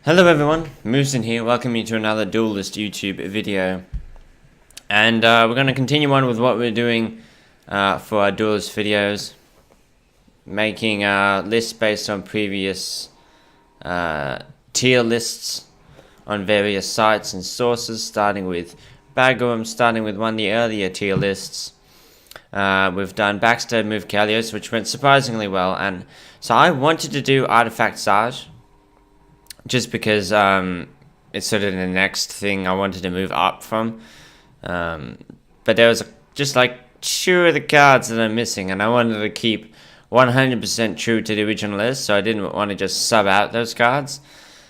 Hello everyone, Moosin here, welcome you to another Duelyst YouTube video. And we're going to continue on with what we're doing for our Duelyst videos. Making lists based on previous tier lists on various sites and sources, starting with Aggro, starting with one of the earlier tier lists. We've done Backstab Move Kalios, which went surprisingly well, and so I wanted to do Artifact Sarge, just because it's sort of the next thing I wanted to move up from. But there was just like 2 of the cards that I'm missing, and I wanted to keep 100% true to the original list, so I didn't want to just sub out those cards.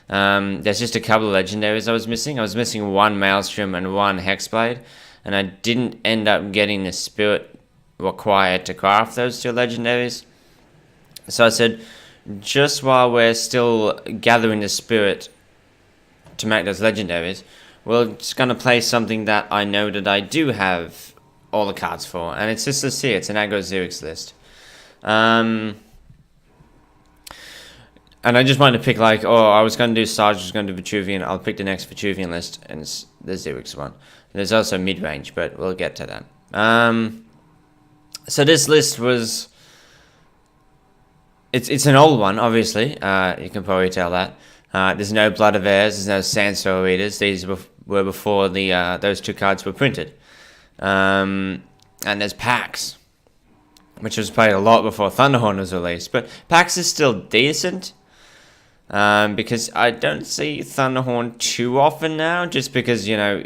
There's just a couple of legendaries I was missing. I was missing 1 Maelstrom and 1 Hexblade, and I didn't end up getting the spirit required to craft those 2 legendaries. So I said, just while we're still gathering the spirit to make those legendaries, we're just going to play something that I know that I do have all the cards for, and it's this list here. It's an Aggro Zirix list. And I just wanted to pick, like, I was going to do Sarge, I was going to do Vitruvian. I'll pick the next Vitruvian list, and it's the Zirix one. There's also mid-range, but we'll get to that. So this list was... It's an old one, obviously. You can probably tell that. There's no Blood of Heirs, there's no Sandstorm Readers. These were before those 2 cards were printed. And there's Pax, which was played a lot before Thunderhorn was released. But Pax is still decent, because I don't see Thunderhorn too often now, just because, you know,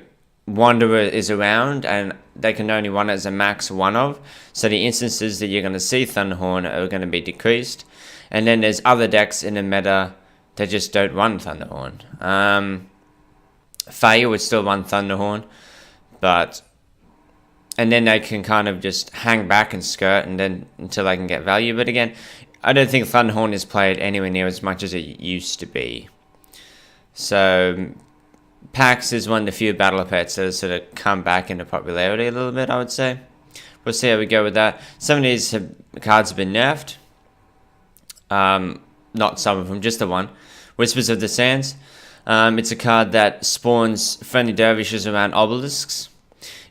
Wanderer is around and they can only run as a max 1 of, so the instances that you're going to see Thunderhorn are going to be decreased. And then there's other decks in the meta that just don't run Thunderhorn. Fire would still run Thunderhorn, and then they can kind of just hang back and skirt and then until they can get value. But again, I don't think Thunderhorn is played anywhere near as much as it used to be. So Pax is one of the few battle pets that has sort of come back into popularity a little bit, I would say. We'll see how we go with that. Some of these cards have been nerfed. Not some of them, just the one. Whispers of the Sands. It's a card that spawns friendly dervishes around obelisks.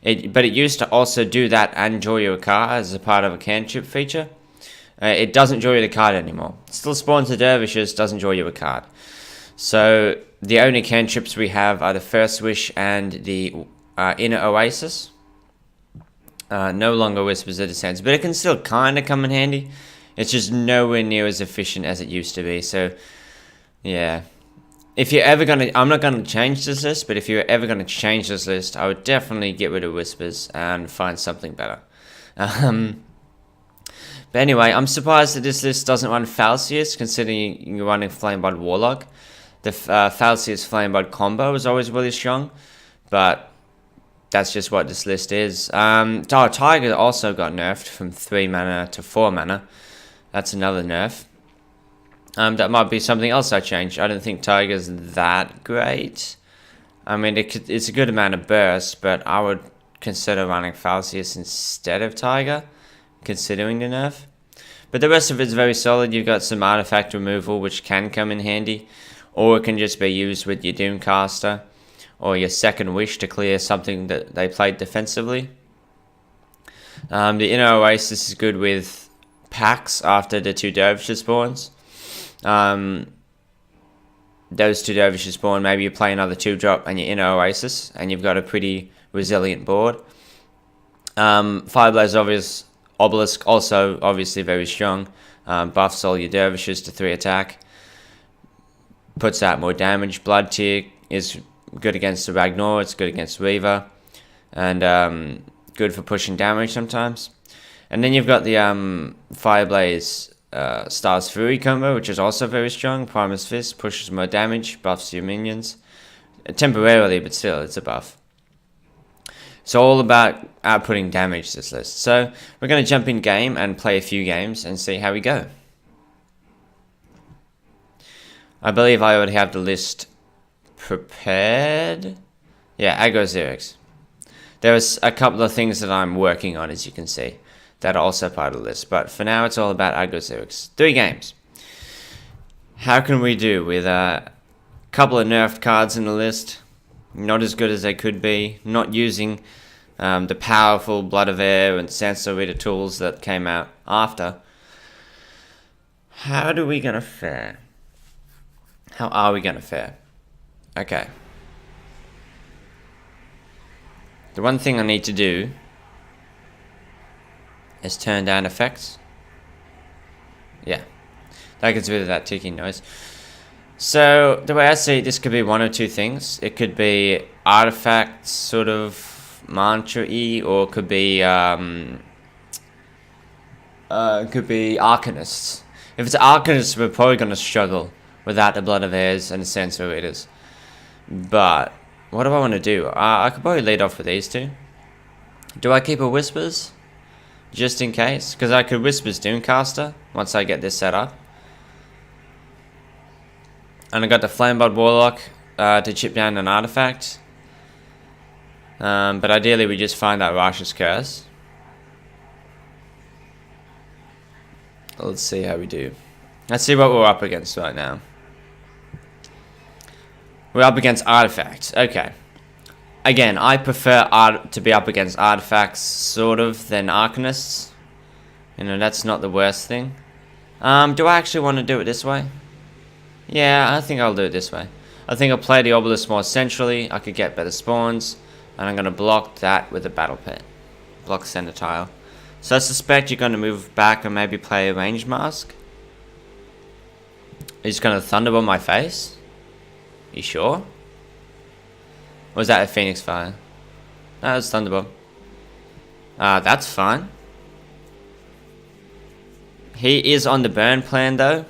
But it used to also do that and draw you a card as a part of a cantrip feature. It doesn't draw you the card anymore. It still spawns the dervishes, doesn't draw you a card. So the only cantrips we have are the First Wish and the Inner Oasis. No longer Whispers of the Sands, but it can still kind of come in handy. It's just nowhere near as efficient as it used to be. So, yeah. If you're ever going to... I'm not going to change this list, but if you're ever going to change this list, I would definitely get rid of Whispers and find something better. But anyway, I'm surprised that this list doesn't run Falcius, considering you're running Flameblood Warlock. The Falcius Flameblood combo is always really strong, but that's just what this list is. Tiger also got nerfed from 3 mana to 4 mana. That's another nerf. That might be something else I changed. I don't think Tiger's that great. I mean, it's a good amount of burst, but I would consider running Falcius instead of Tiger, considering the nerf. But the rest of it's very solid. You've got some artifact removal, which can come in handy, or it can just be used with your Doomcaster or your Second Wish to clear something that they played defensively. The Inner Oasis is good with Pax after the 2 Dervishes spawns. Those 2 Dervishes spawn, maybe you play another 2-drop and your Inner Oasis, and you've got a pretty resilient board. Fireblaze Obelisk, also obviously very strong. Buffs all your Dervishes to 3 attack. Puts out more damage. Blood Tear is good against the Ragnar, it's good against Reaver, and good for pushing damage sometimes. And then you've got the Fireblaze Star's Fury combo, which is also very strong. Primus Fist pushes more damage, buffs your minions. Temporarily, but still, it's a buff. So all about outputting damage, this list. So we're going to jump in game and play a few games and see how we go. I believe I already have the list prepared. Yeah, Aggro Zirix. There's a couple of things that I'm working on, as you can see, that are also part of the list. But for now, it's all about Aggro Zirix. 3 games. How can we do with Couple of nerfed cards in the list. Not as good as they could be. Not using the powerful Blood of Air and Sandstorm tools that came out after. How are we gonna fare? How are we gonna fare? Okay. The one thing I need to do is turn down effects. Yeah. That gets rid of that ticking noise. So, the way I see it, this could be one of two things. It could be artifact sort of mantra-y, or it could be Arcanists. If it's Arcanists, we're probably going to struggle without the Blood of Airs and the Sensor Readers. But, what do I want to do? I could probably lead off with these two. Do I keep a Whispers? Just in case? Because I could Whispers Doomcaster once I get this set up. And I got the Flameblood Warlock to chip down an artifact. But ideally we just find that Rasha's Curse. Let's see how we do. Let's see what we're up against right now. We're up against artifacts. Okay. Again, I prefer to be up against artifacts, sort of, than Arcanists. You know, that's not the worst thing. Do I actually want to do it this way? Yeah, I think I'll do it this way. I think I'll play the Obelisk more centrally. I could get better spawns. And I'm going to block that with a Battle Pit. Block center tile. So I suspect you're going to move back and maybe play a Range Mask. Are you just going to Thunderbomb my face? You sure? Or was that a Phoenix Fire? No, it's Thunderbomb. That's fine. He is on the burn plan though.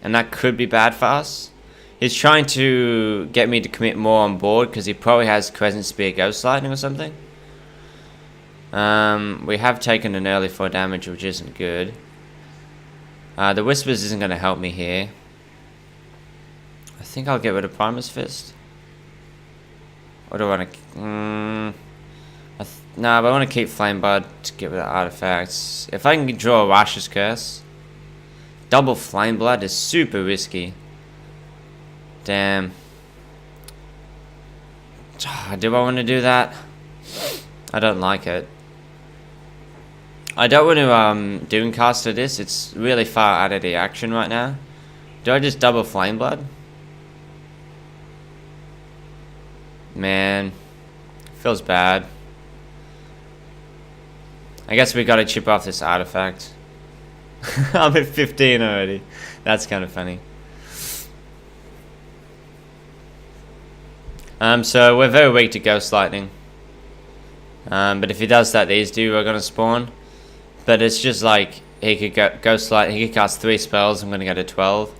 And that could be bad for us. He's trying to get me to commit more on board because he probably has Crescent Spear Ghost Lightning or something. We have taken an early 4 damage, which isn't good. The Whispers isn't going to help me here. I think I'll get rid of Primus Fist. Or do I want to... no, but I want to keep Flameblood to get rid of artifacts. If I can draw a Rasha's Curse... Double Flameblood is super risky. Damn. Do I want to do that? I don't like it. I don't want to Doomcaster this. It's really far out of the action right now. Do I just double Flameblood? Man. Feels bad. I guess we gotta chip off this artifact. I'm at 15 already. That's kind of funny. So we're very weak to Ghost Lightning. But if he does that, these two are gonna spawn. But it's just like he could go Ghost Lightning. He could cast 3 spells. I'm gonna go to 12.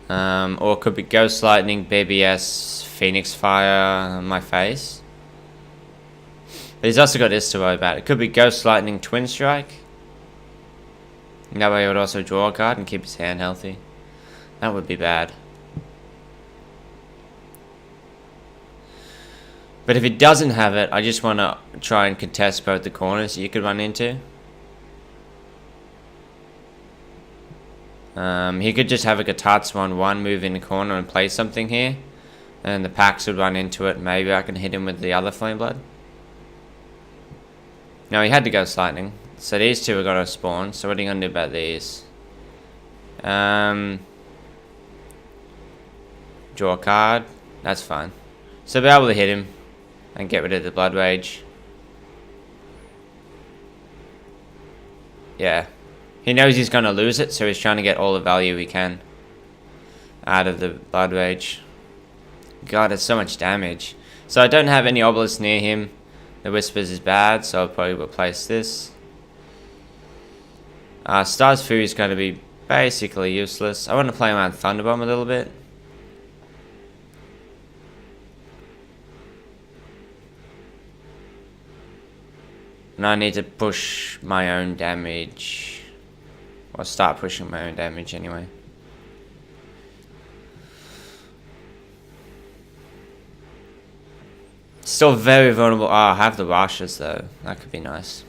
Or it could be Ghost Lightning, BBS, Phoenix Fire on my face. But he's also got this to worry about. It could be Ghost Lightning, Twin Strike. And that way he would also draw a card and keep his hand healthy. That would be bad. But if he doesn't have it, I just want to try and contest both the corners you could run into. He could just have a Gatatsu on 1, move in the corner and play something here. And the Pax would run into it. Maybe I can hit him with the other Flameblood. No, he had to Ghost Lightning. So these two are going to spawn. So what are you going to do about these? Draw a card. That's fine. So be able to hit him. And get rid of the Blood Rage. Yeah. He knows he's going to lose it. So he's trying to get all the value he can. Out of the Blood Rage. God, it's so much damage. So I don't have any Obelisks near him. The Whispers is bad. So I'll probably replace this. Star's Fury is going to be basically useless. I want to play around Thunderbomb a little bit. And I need to push my own damage. Or start pushing my own damage anyway. Still very vulnerable. Oh, I have the Rashas though. That could be nice.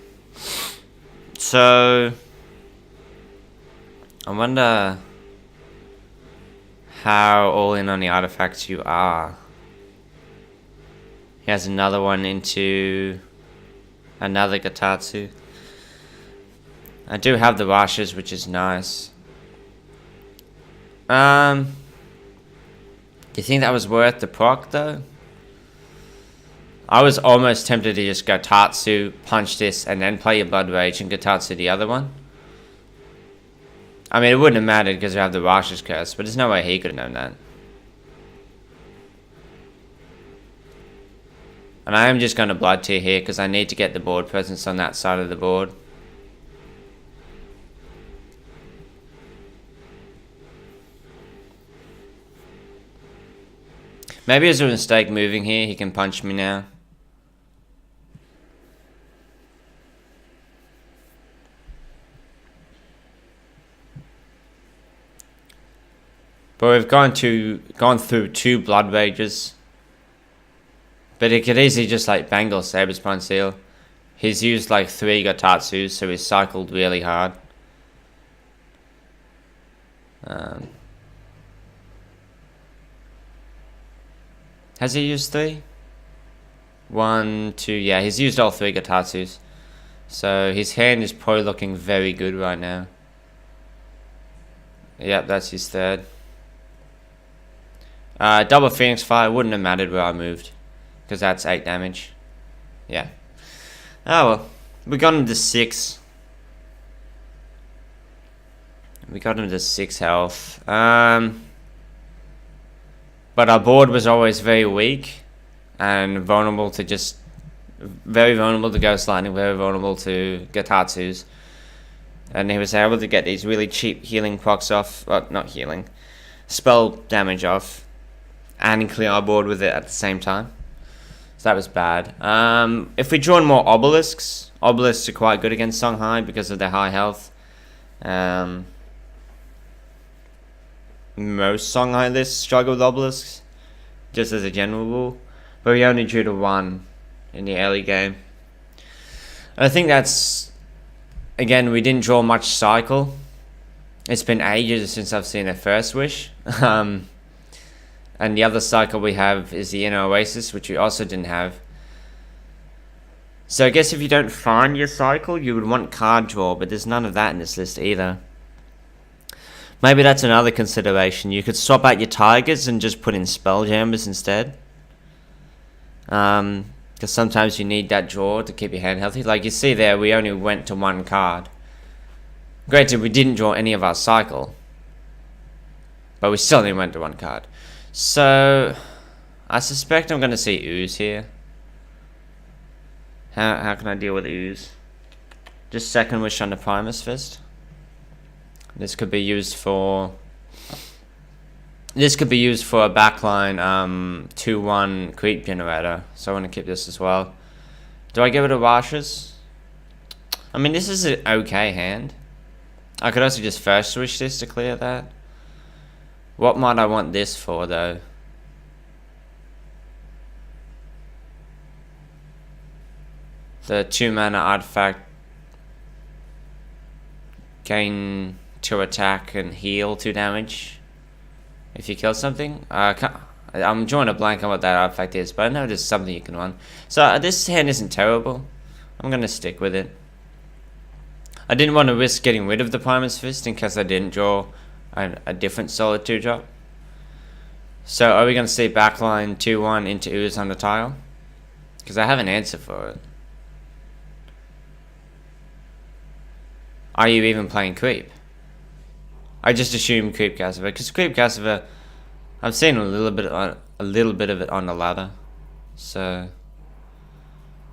So... I wonder how all in on the artifacts you are. He has another one into another Gatatsu. I do have the Rashes, which is nice. Do you think that was worth the proc though? I was almost tempted to just go Tatsu, punch this, and then play your Blood Rage and Gatatsu the other one. I mean, it wouldn't have mattered because we have the Rashes Curse, but there's no way he could have known that. And I am just going to Blood Tier here because I need to get the board presence on that side of the board. Maybe it was a mistake moving here. He can punch me now. But we've gone through 2 Blood Rages. But it could easily just like Bangle Saber Spine Seal. He's used like 3 Gatatsus, so he's cycled really hard. Has he used 3? 1, 2, yeah, he's used all 3 Gatatsus. So his hand is probably looking very good right now. Yep, that's his 3rd. Double Phoenix Fire wouldn't have mattered where I moved, because that's 8 damage. Yeah. Oh well. We got him to 6. We got him to 6 health. But our board was always very weak and vulnerable to just... very vulnerable to Ghost Lightning, very vulnerable to Gatatsus. And he was able to get these really cheap healing procs off. Well, not healing. Spell damage off. And clear our board with it at the same time. So that was bad. If we draw more obelisks are quite good against Songhai because of their high health. Most Songhai lists struggle with obelisks, just as a general rule. But we only drew to 1 in the early game. And I think that's... again, we didn't draw much cycle. It's been ages since I've seen a First Wish. And the other cycle we have is the Inner Oasis, which we also didn't have. So I guess if you don't find your cycle, you would want card draw, but there's none of that in this list either. Maybe that's another consideration. You could swap out your Tigers and just put in Spelljammers instead. Because sometimes you need that draw to keep your hand healthy. Like you see there, we only went to 1 card. Granted, we didn't draw any of our cycle. But we still only went to 1 card. So, I suspect I'm going to see Ooze here. How can I deal with Ooze? Just Second Wish on the Primus Fist. This could be used for... this could be used for a backline 2-1 creep generator. So I want to keep this as well. Do I give it a Rashes? I mean, this is an okay hand. I could also just First Wish this to clear that. What might I want this for, though? The 2-mana artifact. Gain 2 attack and heal 2 damage. If you kill something. I'm drawing a blank on what that artifact is, but I know there's something you can run. So this hand isn't terrible. I'm going to stick with it. I didn't want to risk getting rid of the Primus Fist in case I didn't draw a different solid 2-drop. So are we going to see backline 2-1 into Ooze on the tile? Because I have an answer for it. Are you even playing Creep? I just assume Creep Cassiver, because Creep Cassiver, I've seen a little bit of it on the ladder. So,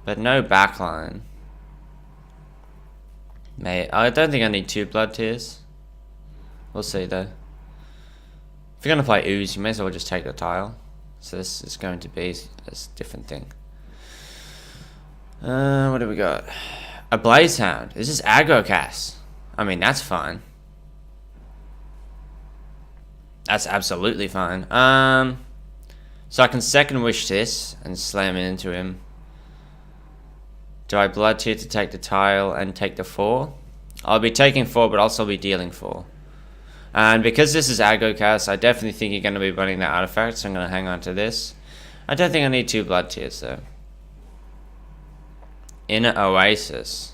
but no backline. I don't think I need 2 Blood Tears. We'll see though. If you're going to play Ooze, you may as well just take the tile. So this is going to be a different thing. What do we got? A Blaze Hound. This is aggro cast. I mean, that's fine. That's absolutely fine. So I can Second Wish this and slam it into him. Do I Blood Tear to take the tile and take the 4? I'll be taking 4, but also be dealing 4. And because this is aggro cast, I definitely think you're going to be running that artifact, so I'm going to hang on to this. I don't think I need 2 blood tears though. Inner Oasis.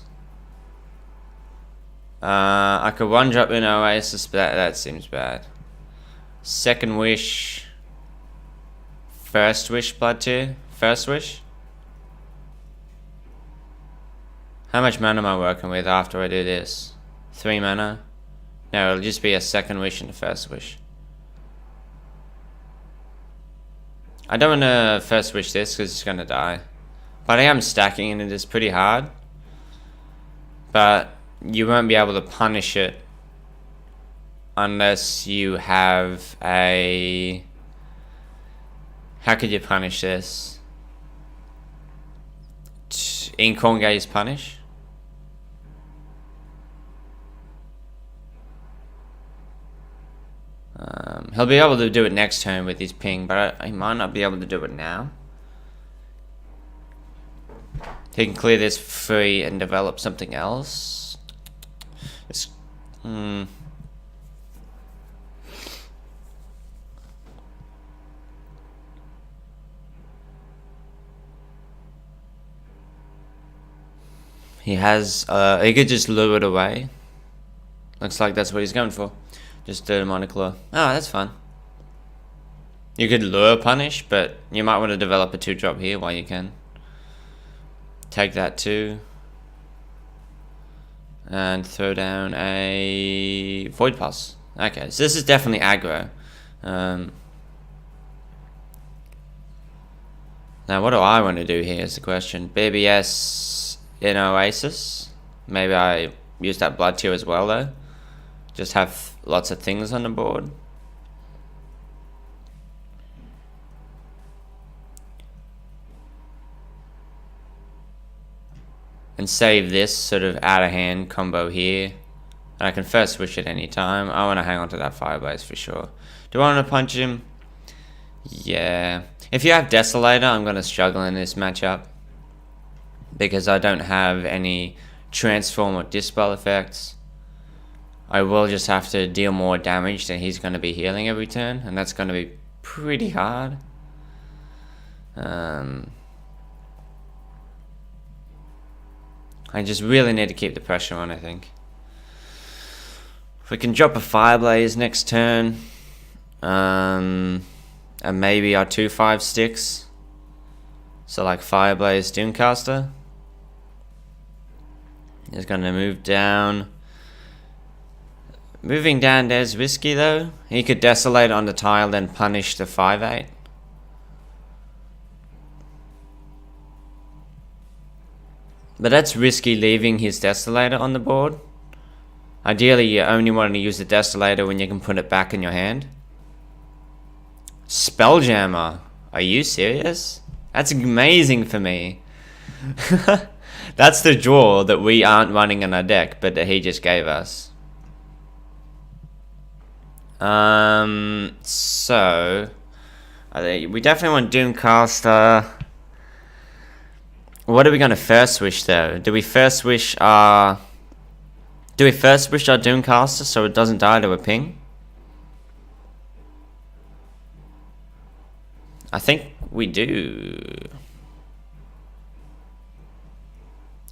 I could 1-drop Inner Oasis, but that seems bad. Second Wish. First Wish blood tier. First Wish. How much mana am I working with after I do this? 3 mana? No, it'll just be a second wish and a first wish. I don't want to first wish this because it's going to die. But I am stacking and it is pretty hard. But you won't be able to punish it unless you have a... How could you punish this? Incorn Gaze punish? He'll be able to do it next turn with his ping, but he might not be able to do it now. He can clear this free and develop something else. He has, he could just lure it away. Looks like that's what he's going for. Just demonic lure. Oh, that's fun. You could lure punish, but you might want to develop a 2-drop here while you can. Take that too. And throw down a Void Pulse. Okay, so this is definitely aggro. Now what do I want to do here is the question. BBS in Oasis. Maybe I use that blood tier as well though. Just have lots of things on the board. And save this sort of out of hand combo here. And I can first wish at any time. I want to hang on to that Fireblaze for sure. Do I want to punch him? Yeah. If you have Desolator, I'm going to struggle in this matchup. Because I don't have any transform or dispel effects. I will just have to deal more damage than he's going to be healing every turn, and that's going to be pretty hard. I just really need to keep the pressure on, I think. If we can drop a Fireblaze next turn, and maybe our 2/5 sticks, so like Fireblaze Doomcaster is going to move down. Moving down there's risky though. He could Desolate on the tile, then punish the 5/8. But that's risky leaving his Desolator on the board. Ideally you only want to use the Desolator when you can put it back in your hand. Spelljammer. Are you serious? That's amazing for me. That's the draw that we aren't running in our deck, but that he just gave us. So we definitely want Doomcaster. What are we gonna first wish though? Do we first wish our Doomcaster so it doesn't die to a ping? I think we do.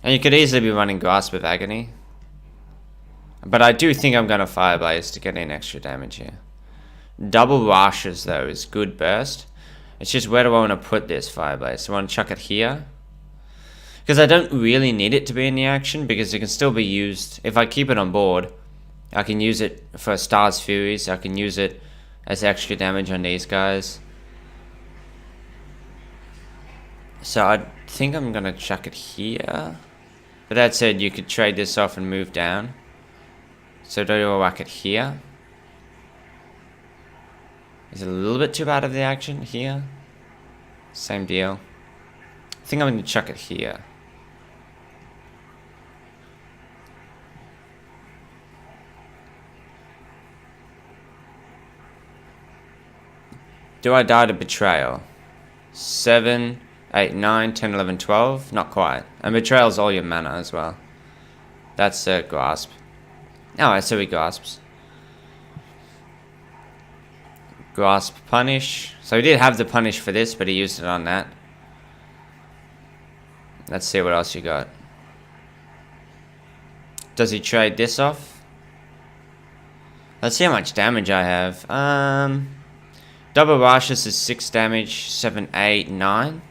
And you could easily be running Grasp of Agony. But I do think I'm going to Fireblaze to get in extra damage here. Double Rashes though is good burst. It's just where do I want to put this Fireblaze? Do I want to chuck it here? Because I don't really need it to be in the action because it can still be used. If I keep it on board, I can use it for Star's Furies. I can use it as extra damage on these guys. So I think I'm going to chuck it here. But that said, you could trade this off and move down. So do I whack it here? Is it a little bit too bad of the action here? Same deal. I think I'm going to chuck it here. Do I die to Betrayal? 7, 8, 9, 10, 11, 12? Not quite. And Betrayal's all your mana as well. That's a Grasp. Alright, so he Grasps. Grasp Punish. So he did have the punish for this, but he used it on that. Let's see what else you got. Does he trade this off? Let's see how much damage I have. Double Rashes is 6 damage, 7, 8, 9.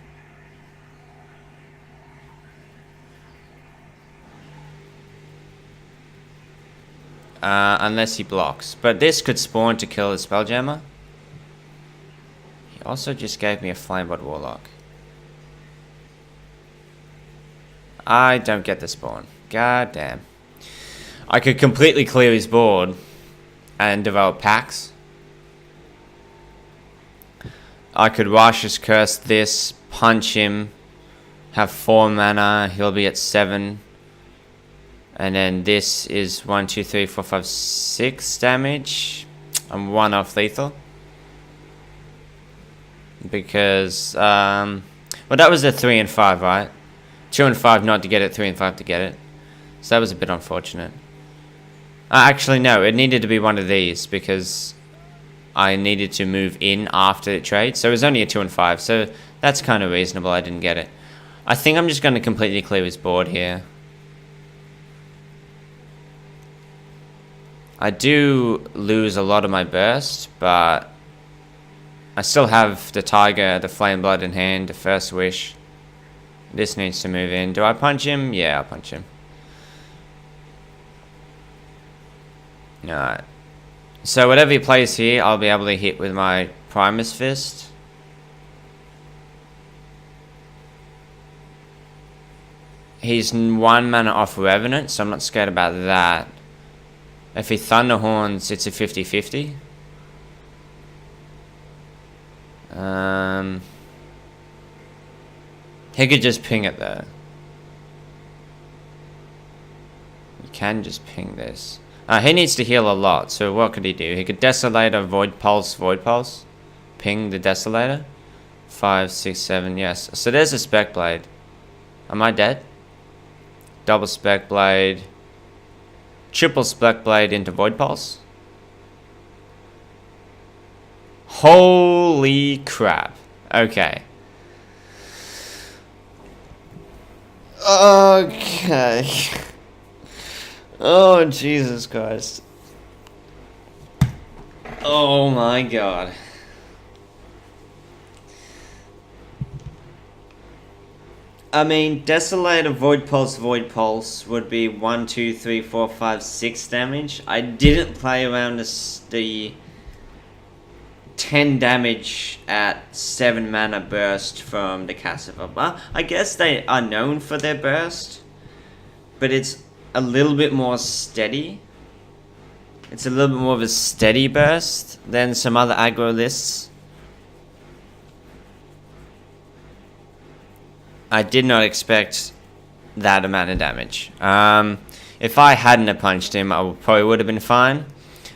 Unless he blocks. But this could spawn to kill the Spelljammer. He also just gave me a Flamebot Warlock. I don't get the spawn. God damn. I could completely clear his board and develop packs. I could Rashes Curse this, punch him, have 4 mana, he'll be at 7. And then this is 1, 2, 3, 4, 5, 6 damage. I'm 1 off lethal. Because, well, that was a 3 and 5, right? 2 and 5 not to get it, 3 and 5 to get it. So that was a bit unfortunate. Actually, no, it needed to be one of these because I needed to move in after the trade. So it was only a 2 and 5, so that's kind of reasonable. I didn't get it. I think I'm just going to completely clear his board here. I do lose a lot of my burst, but I still have the Tiger, the Flame Blood in hand, the First Wish. This needs to move in. Do I punch him? Yeah, I'll punch him. Alright. So whatever he plays here, I'll be able to hit with my Primus Fist. He's 1 mana off Revenant, so I'm not scared about that. If he Thunderhorns, it's a 50-50. He could just ping it though. You can just ping this. He needs to heal a lot, so what could he do? He could Desolator, Void Pulse, ping the Desolator. 5, 6, 7, yes. So there's a Spec Blade. Am I dead? Double Spec Blade. Triple Spec Blade into Void Pulse. Holy crap. Okay. Okay. Oh, Jesus Christ. Oh my god. I mean, Desolator, Void Pulse would be 1, 2, 3, 4, 5, 6 damage. I didn't play around the 10 damage at 7 mana burst from the Cassiopeia. I guess they are known for their burst, but it's a little bit more steady. It's a little bit more of a steady burst than some other aggro lists. I did not expect that amount of damage. If I hadn't have punched him, I probably would have been fine.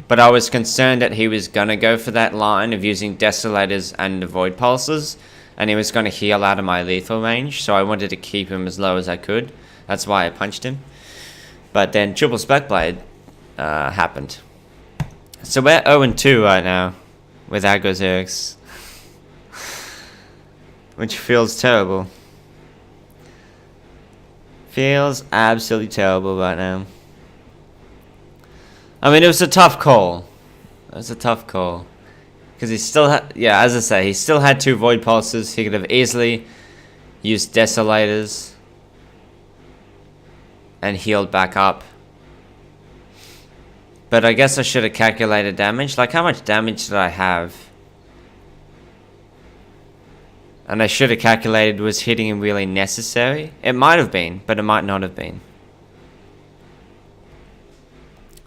But I was concerned that he was going to go for that line of using Desolators and the Void Pulses. And he was going to heal out of my lethal range. So I wanted to keep him as low as I could. That's why I punched him. But then Triple Spec Blade happened. So we're 0-2 right now with Aggro Zirix. Which feels terrible. Feels absolutely terrible right now. I mean, it was a tough call. It was a tough call. Because he still had... Yeah, as I say, he still had 2 Void Pulses. He could have easily used Desolators. And healed back up. But I guess I should have calculated damage. Like, how much damage did I have? And I should have calculated, was hitting him really necessary? It might have been, but it might not have been.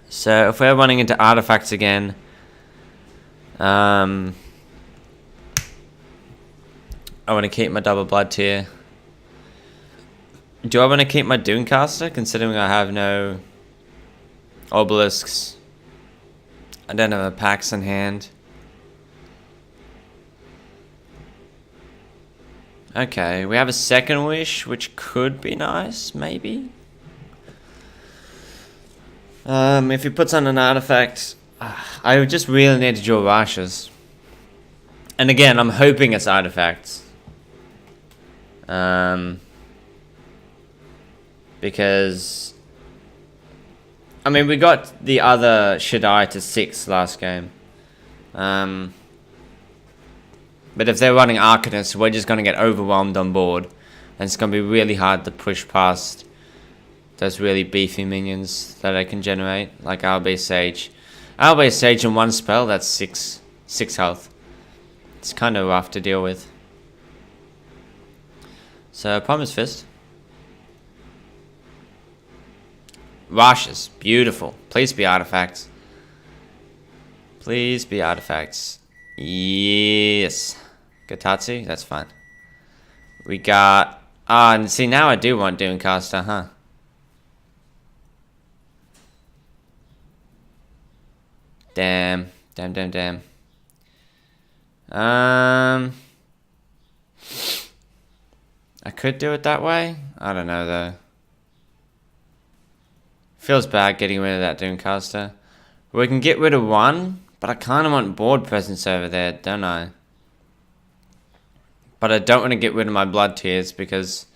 So if we're running into artifacts again, I want to keep my double blood tier. Do I want to keep my Doomcaster, considering I have no obelisks? I don't have a Pax in hand. Okay, we have a second wish, which could be nice, maybe. If he puts on an artifact, I just really need to draw Rashes. And again, I'm hoping it's artifacts. Because... I mean, we got the other Shaddai to 6 last game. But if they're running Arcanists, we're just going to get overwhelmed on board. And it's going to be really hard to push past those really beefy minions that I can generate. Like Albay Sage. Albay Sage in one spell, that's 6 health. It's kind of rough to deal with. So, Promise Fist. Rashes, beautiful. Please be artifacts. Please be artifacts. Yes. Gatatsu, that's fine. We got... Ah, and see, now I do want Doomcaster, huh? Damn. Damn. I could do it that way. I don't know, though. Feels bad getting rid of that Doomcaster. We can get rid of one, but I kind of want board presence over there, don't I? But I don't want to get rid of my Blood Tears because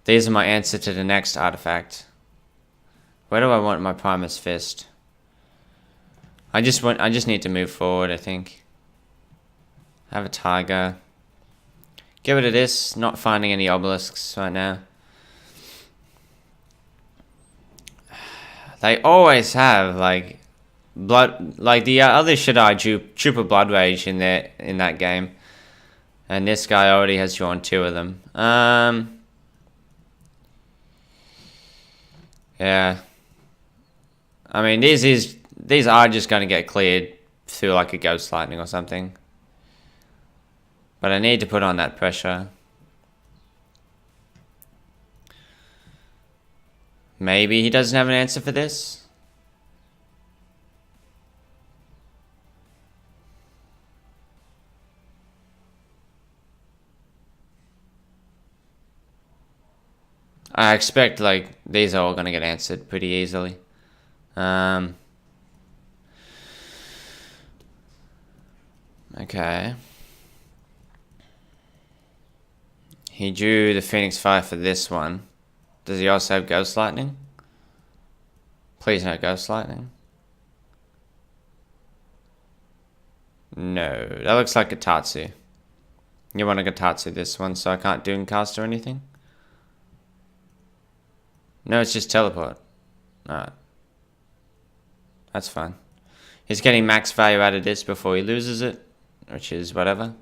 these are my answer to the next artifact. Where do I want my Primus Fist? I just need to move forward, I think. Have a Tiger. Get rid of this. Not finding any obelisks right now. They always have like blood, like the other Shaddai Trooper Blood Rage in that game, and this guy already has drawn 2 of them. Yeah. I mean, these are just going to get cleared through like a Ghost Lightning or something. But I need to put on that pressure. Maybe he doesn't have an answer for this. I expect like these are all going to get answered pretty easily. Okay. He drew the Phoenix Fire for this one. Does he also have Ghost Lightning? Please no Ghost Lightning. No, that looks like a Tatsu. You want to Gatatsu this one so I can't Doomcast or anything? No, it's just teleport. Alright. That's fine. He's getting max value out of this before he loses it, which is whatever.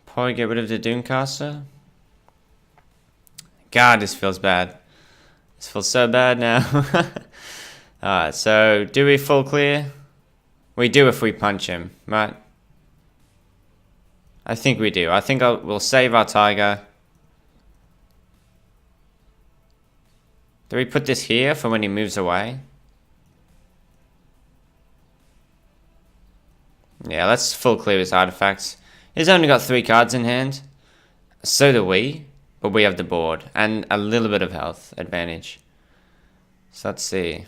Probably get rid of the Doomcaster. God, this feels bad. This feels so bad now. Alright, so do we full clear? We do if we punch him, right? I think we do. I think we'll save our Tiger. Do we put this here for when he moves away? Yeah, let's full clear his artifacts. He's only got 3 cards in hand. So do we. But we have the board. And a little bit of health advantage. So let's see.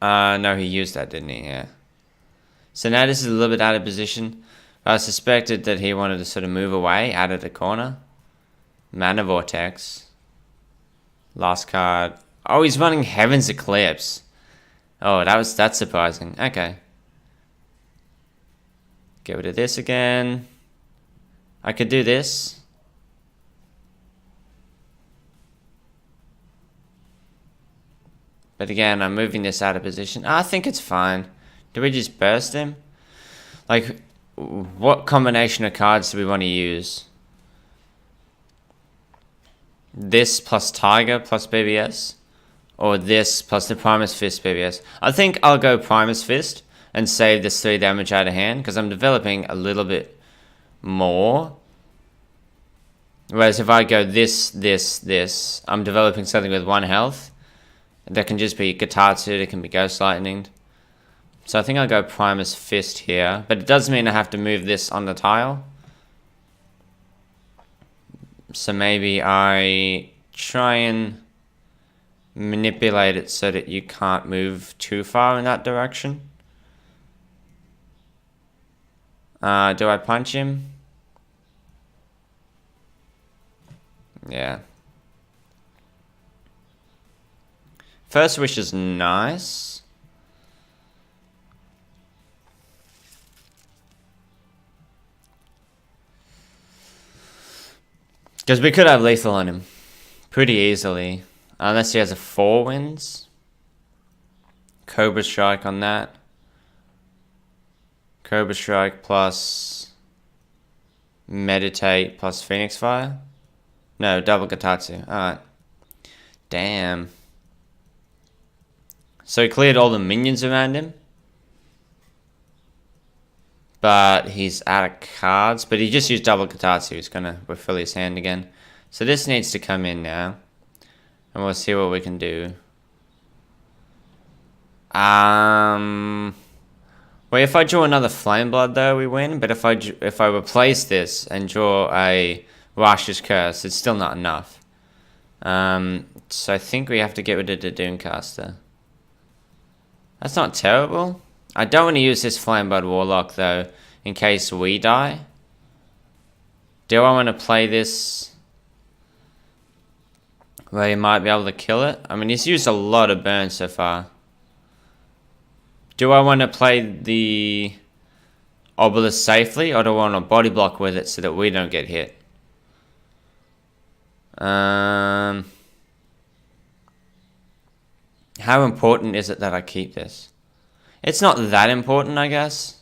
No, he used that, didn't he? Yeah. So now this is a little bit out of position. I suspected that he wanted to sort of move away out of the corner. Mana Vortex. Last card. Oh, he's running Heaven's Eclipse. Oh, that's surprising. Okay. Get rid of this again. I could do this. But again, I'm moving this out of position. I think it's fine. Do we just burst him? Like, what combination of cards do we want to use? This plus Tiger plus BBS? Or this plus the Primus Fist BBS? I think I'll go Primus Fist and save this 3 damage out of hand, because I'm developing a little bit more. Whereas if I go this, I'm developing something with 1 health. That can just be Gatatsu, it can be Ghost Lightning. So I think I'll go Primus Fist here, but it does mean I have to move this on the tile. So maybe I try and manipulate it so that you can't move too far in that direction. Do I punch him? Yeah. First Wish is nice. Because we could have lethal on him pretty easily. Unless he has a 4 wins. Cobra Strike on that. Cobra Strike plus Meditate plus Phoenix Fire. No, double Gatatsu. Alright. Damn. So he cleared all the minions around him. But he's out of cards. But he just used double Katatsu. He's going to refill his hand again. So this needs to come in now. And we'll see what we can do. Well, if I draw another Flame Blood though, we win. But if I replace this and draw a Rasha's Curse, it's still not enough. So I think we have to get rid of the Doomcaster. That's not terrible. I don't want to use this Flame Blood Warlock though, in case we die. Do I want to play this where he might be able to kill it? I mean, he's used a lot of burn so far. Do I want to play the Obelisk safely, or do I want to body block with it so that we don't get hit? How important is it that I keep this? It's not that important, I guess.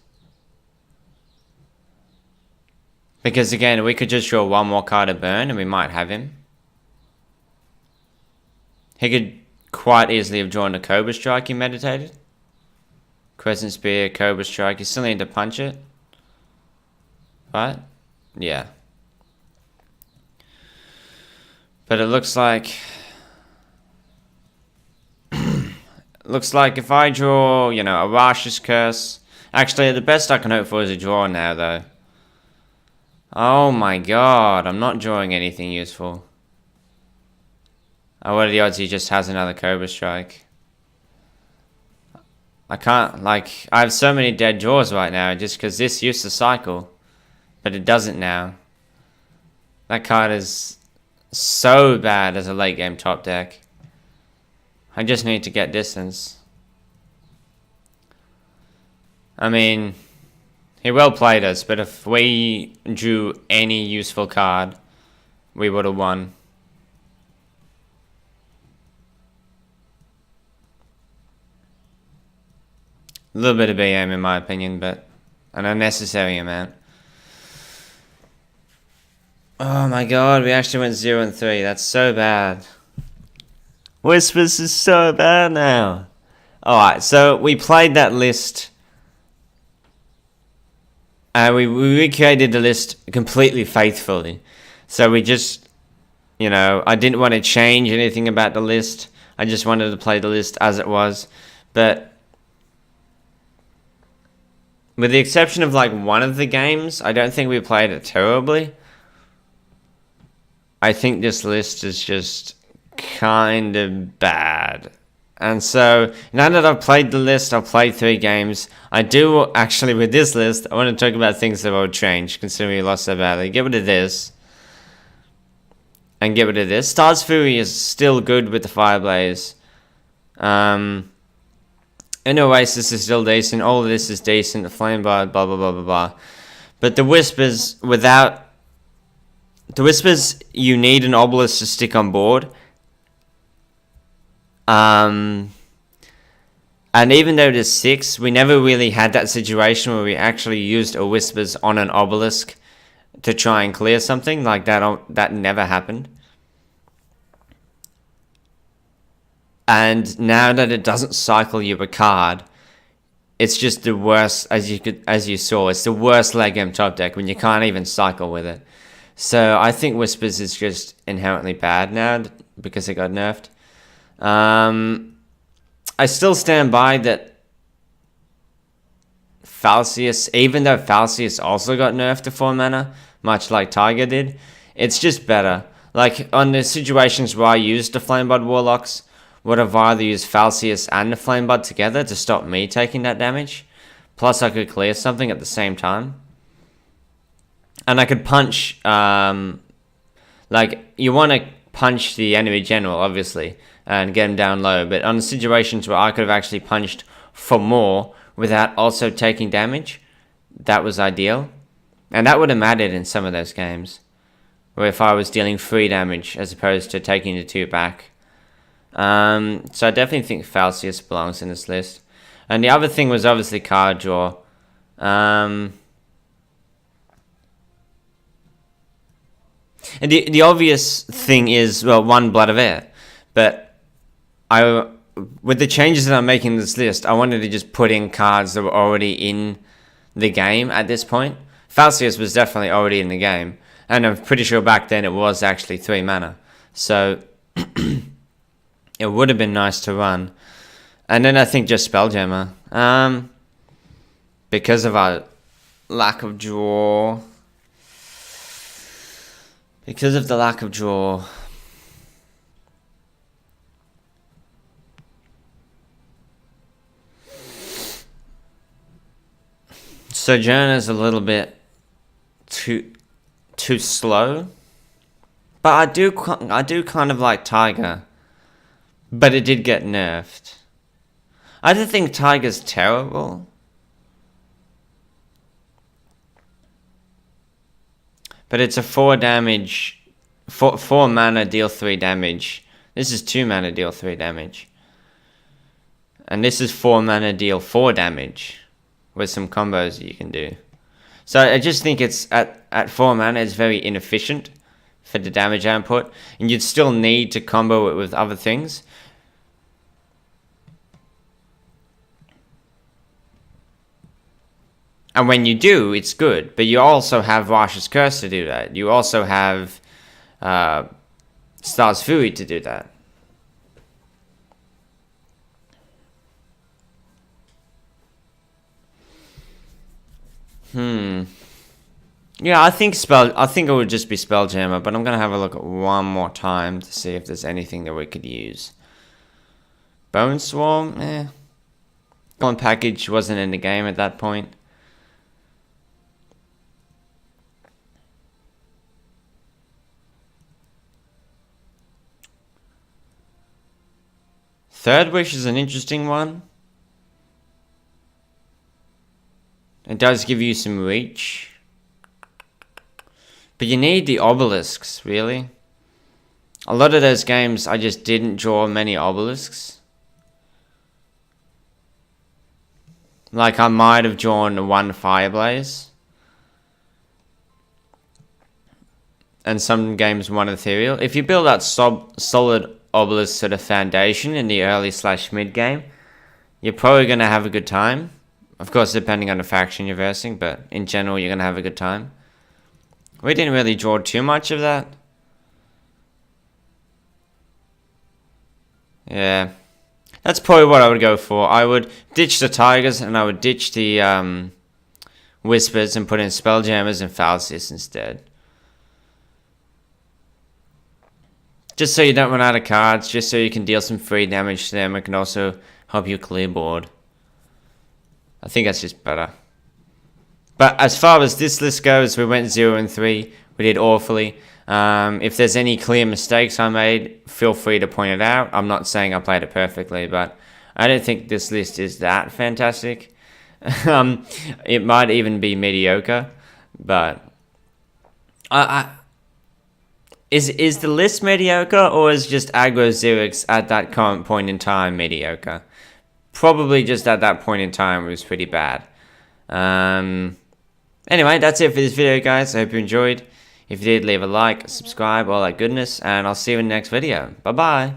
Because again, we could just draw one more card to burn and we might have him. He could quite easily have drawn a Cobra Strike he meditated. Crescent Spear, Cobra Strike. You still need to punch it. Right? Yeah. But it looks like... looks like if I draw, you know, a Rasha's Curse... Actually, the best I can hope for is a draw now, though. Oh my god, I'm not drawing anything useful. Oh, what are the odds he just has another Cobra Strike? I can't, like, I have so many dead draws right now just because this used to cycle. But it doesn't now. That card is so bad as a late game top deck. I just need to get distance. I mean, he well played us, but if we drew any useful card, we would have won. A little bit of BM in my opinion, but an unnecessary amount. Oh my god, we actually went 0-3. That's so bad. Whispers is so bad now. Alright, so we played that list. We recreated the list completely faithfully. So we just, you know, I didn't want to change anything about the list. I just wanted to play the list as it was. But with the exception of like one of the games, I don't think we played it terribly. I think this list is just kind of bad. And so, now that I've played the list, I've played 3 games. I do, actually, with this list, I want to talk about things that I would change, considering we lost so badly. Get rid of this. And get rid of this. Stars Fury is still good with the Fireblaze. And Oasis is still decent. All of this is decent. The Flame Blood, blah, blah, blah, blah, blah. But the Whispers, without... The Whispers, you need an Obelisk to stick on board. And even though there's 6, we never really had that situation where we actually used a Whispers on an Obelisk to try and clear something. Like that never happened. And now that it doesn't cycle you a card, it's just the worst, as you saw, it's the worst late game top deck when you can't even cycle with it. So I think Whispers is just inherently bad now because it got nerfed. I still stand by that Falcius, even though Falcius also got nerfed to 4 mana, much like Tiger did, it's just better. Like, on the situations where I used the Flameblood Warlocks, would have either used Falcius and the Flameblood together to stop me taking that damage. Plus, I could clear something at the same time. And I could punch, like, you want to punch the enemy general, obviously, and get him down low. But on the situations where I could have actually punched for more without also taking damage, that was ideal. And that would have mattered in some of those games, where if I was dealing 3 damage as opposed to taking the 2 back. So I definitely think Falcius belongs in this list. And the other thing was obviously card draw. And the obvious thing is, well, 1 Blood of Air. But with the changes that I'm making in this list, I wanted to just put in cards that were already in the game at this point. Falcius was definitely already in the game. And I'm pretty sure back then it was actually 3 mana. So it would have been nice to run. And then I think just Spelljammer. Because of our lack of draw. Because of the lack of draw. Sojourner's a little bit too slow. But I do kind of like Tiger. But it did get nerfed. I don't think Tiger's terrible. But it's a 4 damage, 4 mana, deal 3 damage. This is 2 mana, deal 3 damage. And this is 4 mana, deal 4 damage. With some combos that you can do. So I just think it's, at 4 mana, it's very inefficient for the damage output. And you'd still need to combo it with other things. And when you do, it's good. But you also have Rasha's Curse to do that. You also have Star's Fury to do that. Yeah, I think it would just be Spelljammer, but I'm gonna have a look at one more time to see if there's anything that we could use. Bone Swarm, One package wasn't in the game at that point. Third Wish is an interesting one. It does give you some reach. But you need the obelisks, really. A lot of those games, I just didn't draw many obelisks. Like, I might have drawn 1 Fireblaze. And some games 1 Ethereal. If you build that solid obelisk sort of foundation in the early/mid game, you're probably going to have a good time. Of course, depending on the faction you're versing, but in general, you're going to have a good time. We didn't really draw too much of that. Yeah. That's probably what I would go for. I would ditch the Tigers and I would ditch the Whispers and put in Spelljammers and Falcius instead. Just so you don't run out of cards, just so you can deal some free damage to them. It can also help you clear board. I think that's just better. But as far as this list goes, we went 0 and 3. We did awfully. If there's any clear mistakes I made, feel free to point it out. I'm not saying I played it perfectly, but I don't think this list is that fantastic. It might even be mediocre, but is the list mediocre, or is just Aggro Zirix at that current point in time mediocre? Probably just at that point in time it was pretty bad. Anyway, that's it for this video, guys. I hope you enjoyed. If you did, leave a like, subscribe, all that goodness, and I'll see you in the next video. Bye-bye.